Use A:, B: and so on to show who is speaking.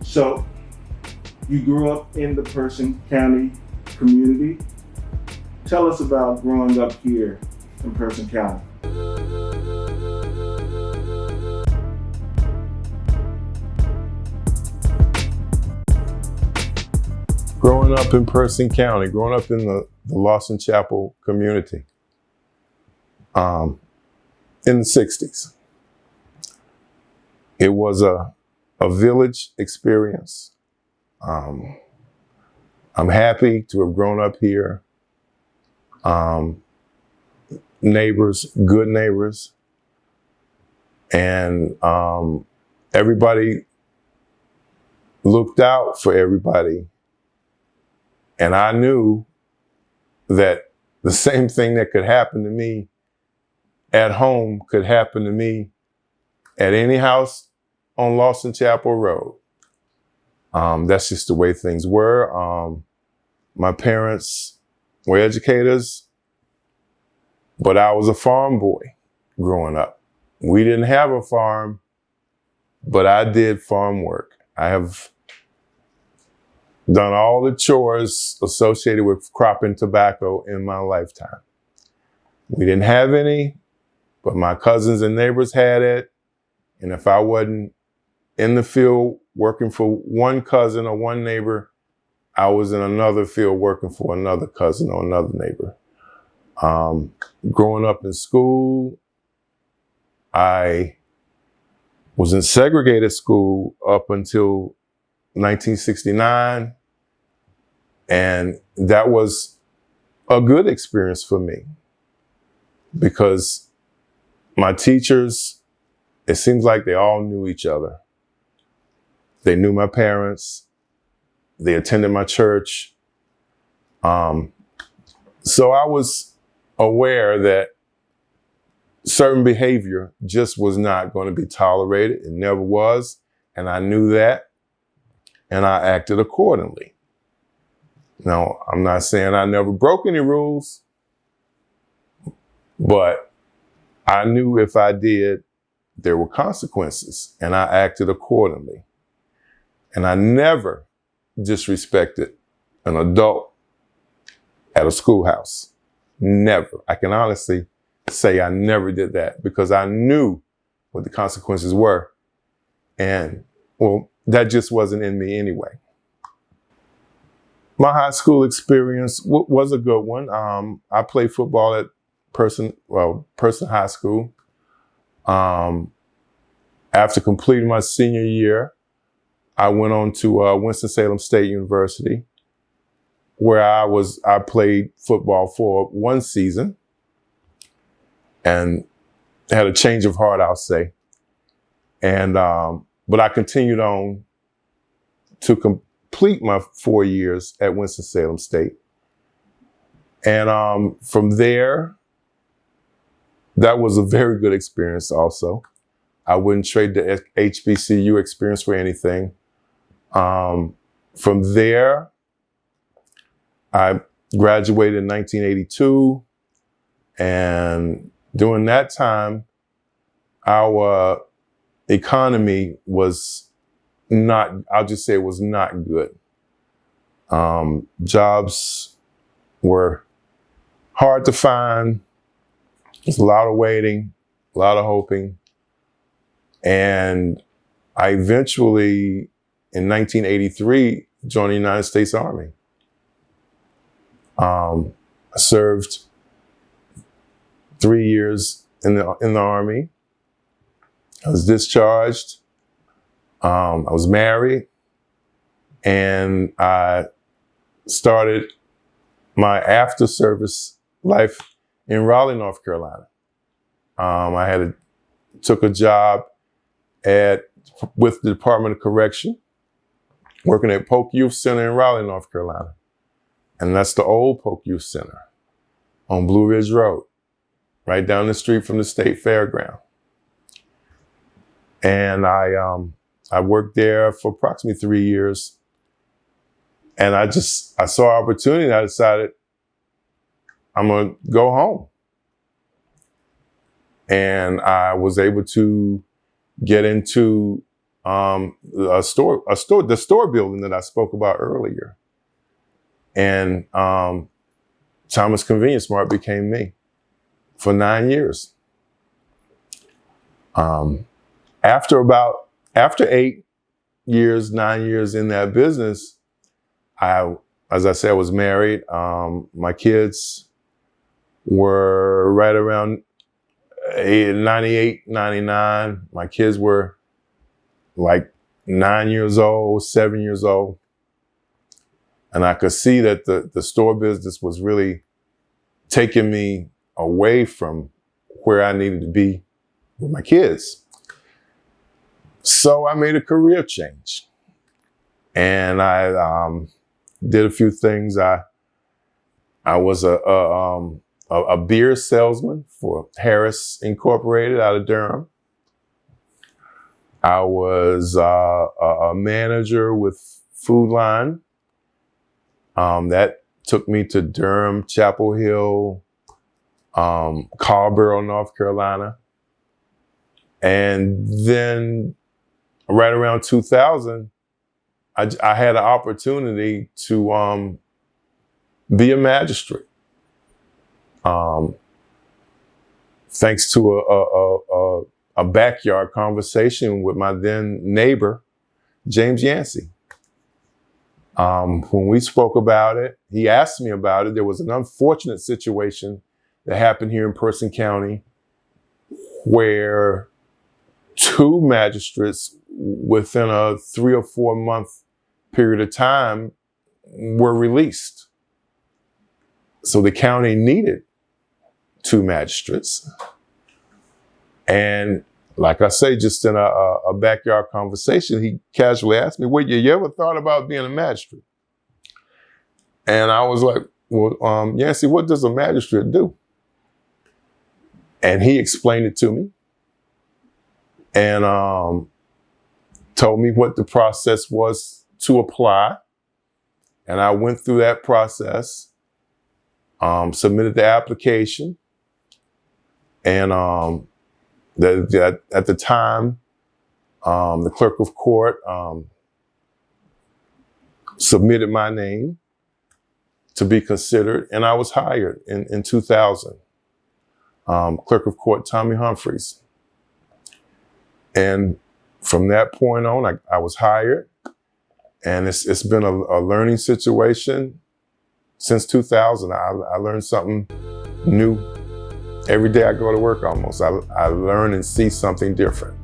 A: So, you grew up in the Person County community. Tell us about growing up here in Person County.
B: Growing up in Person County, growing up in the Lawson Chapel community in the 60s. It was a village experience. I'm happy to have grown up here. Neighbors, good neighbors. And everybody looked out for everybody. And I knew that the same thing that could happen to me at home could happen to me at any house on Lawson Chapel Road. That's just the way things were. My parents were educators, but I was a farm boy growing up. We didn't have a farm, but I did farm work. I have done all the chores associated with cropping tobacco in my lifetime. We didn't have any, but my cousins and neighbors had it. And if I wasn't in the field working for one cousin or one neighbor, I was in another field working for another cousin or another neighbor. Growing up in school, I was in segregated school up until 1969. And that was a good experience for me because my teachers, it seems like they all knew each other. They knew my parents. They attended my church. So I was aware that certain behavior just was not going to be tolerated. It never was. And I knew that. And I acted accordingly. Now, I'm not saying I never broke any rules, but I knew if I did, there were consequences, and I acted accordingly. And I never disrespected an adult at a schoolhouse. Never. I can honestly say I never did that because I knew what the consequences were. And, well, that just wasn't in me anyway. My high school experience was a good one. I played football at Person High School. After completing my senior year, I went on to Winston-Salem State University, where I played football for one season and had a change of heart, I'll say. And but I continued on to complete my 4 years at Winston-Salem State. And from there, that was a very good experience also. I wouldn't trade the HBCU experience for anything. From there, I graduated in 1982. And during that time, our economy was not, I'll just say it was not good. Jobs were hard to find. There's a lot of waiting, a lot of hoping. And I eventually, in 1983, joined the United States Army. I served 3 years in the Army. I was discharged. I was married, and I started my after-service life in Raleigh, North Carolina. I took a job with the Department of Correction, working at Polk Youth Center in Raleigh, North Carolina. And that's the old Polk Youth Center on Blue Ridge Road, right down the street from the State Fairground. And I worked there for approximately 3 years. And I saw opportunity and I decided I'm going to go home. And I was able to get into the store building that I spoke about earlier. And Thomas Convenience Mart became me for 9 years. After 8 years, 9 years in that business, as I said, I was married. My kids were right around 98, 99. My kids were like 9 years old, 7 years old. And I could see that the store business was really taking me away from where I needed to be with my kids. So I made a career change. And I did a few things. I was a beer salesman for Harris Incorporated out of Durham. I was a manager with Food Line. That took me to Durham, Chapel Hill, Carrboro, North Carolina. And then right around 2000, I had an opportunity to be a magistrate. Thanks to a backyard conversation with my then neighbor, James Yancey. When we spoke about it, he asked me about it. There was an unfortunate situation that happened here in Person County where 2 magistrates within a 3 or 4 month period of time were released. So the county needed 2 magistrates. And like I say, just in a backyard conversation, he casually asked me, well, you ever thought about being a magistrate? And I was like, well, Yancey, what does a magistrate do? And he explained it to me and told me what the process was to apply. And I went through that process, submitted the application, and at the time, the clerk of court submitted my name to be considered, and I was hired in 2000. Clerk of court Tommy Humphreys. And from that point on, I was hired, and it's been a learning situation since 2000. I learned something new. Every day I go to work almost, I learn and see something different.